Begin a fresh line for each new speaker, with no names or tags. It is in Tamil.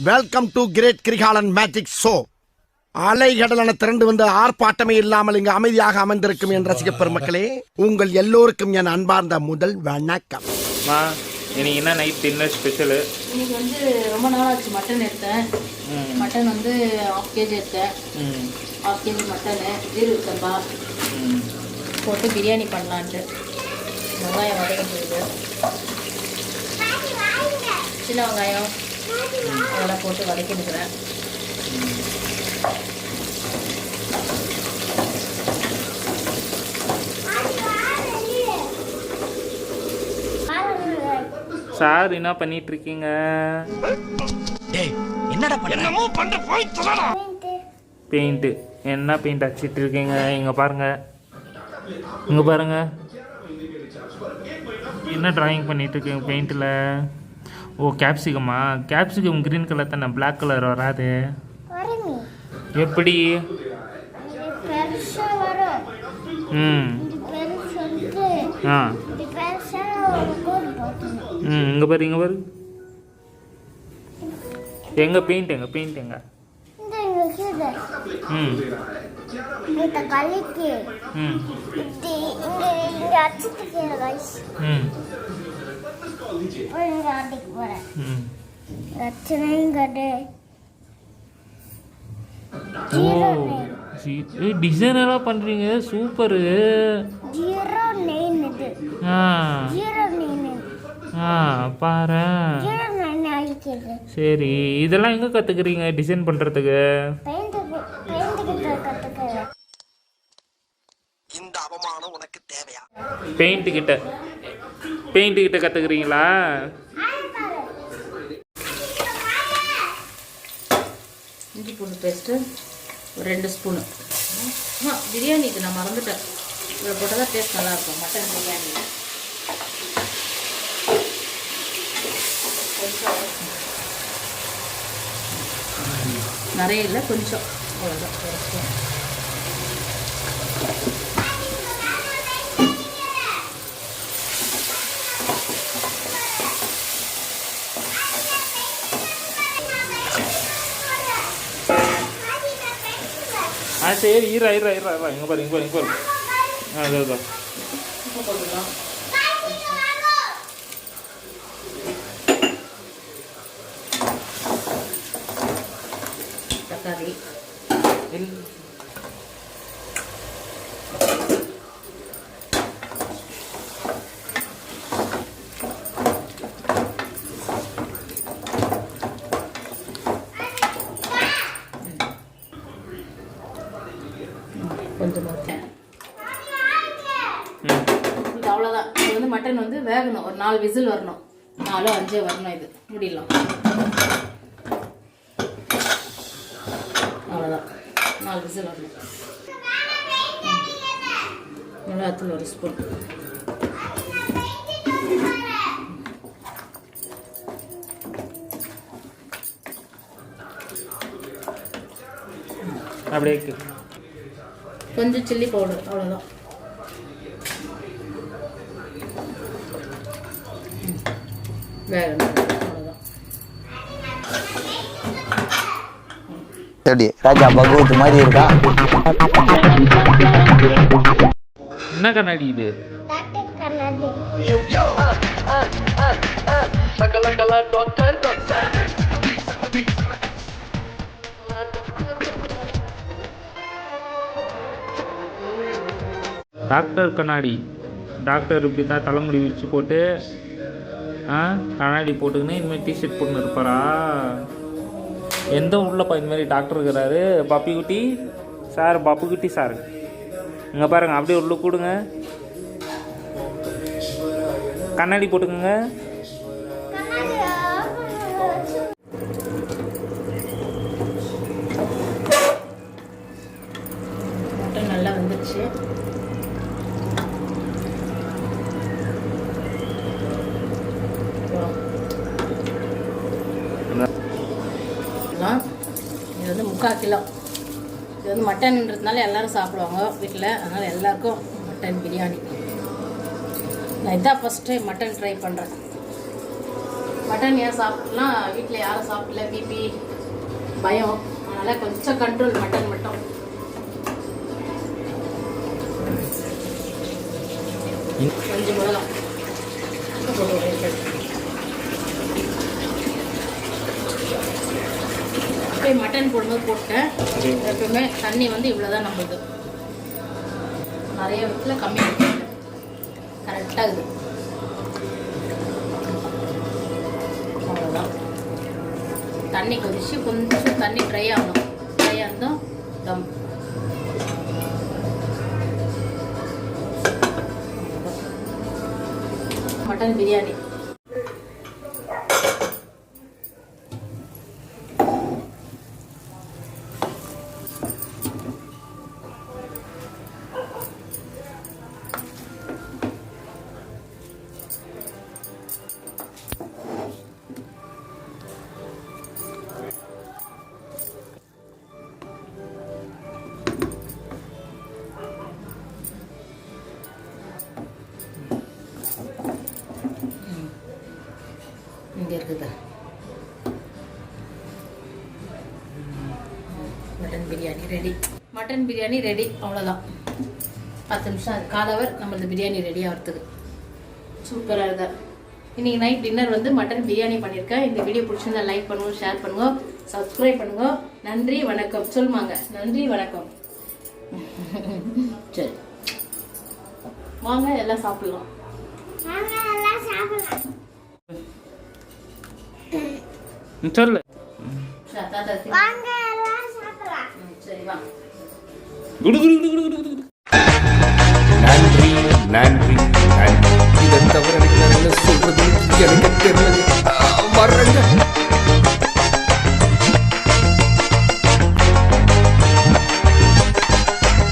Welcome to great Kirikalan magic show. அலைகடலான திரண்டு வந்து ஆர்ப்பாட்டமே இல்லாமல் இங்கு அமைதியாக அமர்ந்திருக்கும் என் ரசிக பெருமக்களே, உங்கள் எல்லோருக்கும் என் அன்பார்ந்த முதல் வணக்கம்.
இன்னைக்கு என்ன நைட் டின்னர் ஸ்பெஷலு?
இன்னைக்கு வந்து ரொம்ப நாள் ஆச்சு மட்டன் எடுத்தேன். மட்டன் வந்து 1/2 kg எடுத்தேன். 1/2 kg மட்டனு ஜீரக சம்பா போட்டு பிரியாணி பண்ணலான்ட்டு வெங்காயம் வதக்கிட்டு சின்ன வெங்காயம் அதெல்லாம் போட்டு வதக்கிட்டுக்கிறேன்.
சார் என்ன பண்ணிட்டு இருக்கீங்க? பெயிண்ட். என்ன பெயிண்ட் அடிச்சிட்டு இருக்கீங்க? இங்க பாருங்க, இங்க பாருங்க, என்ன டிராயிங் பண்ணிட்டு இருக்கீங்க பெயிண்டில்? ஓ, கேப்சிகமா? கேப்சிகம் கிரீன் கலர் தானே, பிளாக் கலர் வராது. எப்படி? ஆ இங்கே பாரு, இங்கே பாரு. எங்க பெயிண்ட், எங்க பெயிண்ட் எங்க? டிசைன் எல்லாம் பண்றீங்க, சூப்பரு. பாரு. சரி, இதெல்லாம் எங்க கத்துக்கிறீங்க டிசைன் பண்றதுக்கு?
இந்த அவமானம் உனக்கு தேவையா?
பெயிண்ட் கிட்ட கத்துக்கிறீங்களா?
இஞ்சி பூண்டு பேஸ்ட்டு ஒரு 2 ஸ்பூனு. பிரியாணிக்கு நான் மறந்துட்டேன், இதில் போட்டால் தான் டேஸ்ட் நல்லாயிருக்கும் மட்டன் பிரியாணி. நிறைய இல்லை, கொஞ்சம் அவ்வளோதான்.
சரி, ஈரா இங்கே பாரு, இங்கே பாரு, இங்கே பாரு. அதுதான்
போட்டுக்கலாம். தக்காளி கொஞ்சம் இது அவ்வளோதான். இது வந்து மட்டன் வந்து வேகணும், ஒரு 4 விசில் வரணும், 4-5 வரணும். இது முடியலாம், அவ்வளோதான். 4 விசில் வரணும். மிளகாத்தூள் 1 ஸ்பூன்.
அப்படியே
கொஞ்சம் சில்லி பவுடர், அவ்வளோதான். வேகணும், அவ்வளோதான்.
ராஜா பகவத் மாதிரி இருக்கா?
என்ன கண்ணாடி இது? டாக்டர் கண்ணாடி. டாக்டர் இப்படி தான் தலைமுடி விரிச்சு போட்டு கண்ணாடி போட்டுக்கின்னு இனிமேல் டிஷர்ட் போட்டுன்னு இருப்பாரா? எந்த உள்ளப்பா இந்த மாதிரி டாக்டர் இருக்கிறாரு? பப்பி குட்டி சார், பப்பு குட்டி சார், இங்கே பாருங்க, அப்படியே உள்ள கூடுங்க, கண்ணாடி போட்டுக்கோங்க.
மட்டன் நல்லா வந்துச்சு. இது வந்து 3/4 கிலோ. இது வந்து மட்டன்ன்றதுனால எல்லோரும் சாப்பிடுவாங்க வீட்டில், அதனால் எல்லாருக்கும் மட்டன் பிரியாணி. நான் இதான் ஃபஸ்ட் டைம் மட்டன் ட்ரை பண்ணுறேன். மட்டன் ஏன் சாப்பிடலாம், வீட்டில் யாரும் சாப்பிடல, பிபி பயம், அதனால் கொஞ்சம் கண்ட்ரோல் மட்டன் மட்டும். கொஞ்சம் மிளகாய் போய் மட்டன் போடும்போது போட்டேன். எப்பவுமே தண்ணி வந்து இவ்வளோதான் நம்மளுது, நிறைய விதத்துல கம்மியாக கரெக்டாக இது. அவ்வளோதான். தண்ணி கொதிச்சு கொஞ்சம் தண்ணி ட்ரை ஆகணும். ட்ரை ஆனதும் தம். மட்டன் பிரியாணி. இங்கே இருக்குதா mutton biryani ready. Mutton biryani ready. அவ்வளோதான். 10 நிமிஷம் அது காலவர் நம்மளது பிரியாணி ரெடி ஆகிறதுக்கு. சூப்பராக இருக்கா. இன்றைக்கி நைட் டின்னர் வந்து மட்டன் பிரியாணி பண்ணியிருக்கேன். இந்த வீடியோ பிடிச்சிருந்தா லைக் பண்ணுங்க, ஷேர் பண்ணுங்க, சப்ஸ்கிரைப் பண்ணுங்க. நன்றி வணக்கம் சொல்லுவாங்க. நன்றி வணக்கம். சரி வாங்க எல்லாம் சாப்பிடலாம்.
சொல்லு.
சரி வா.
குடு குடு குடு குடு குடு.
நன்றி நன்றி நன்றி. இதை தவிர எனக்கு சொல்றது எனக்கு தெரியல. வர்றேங்க.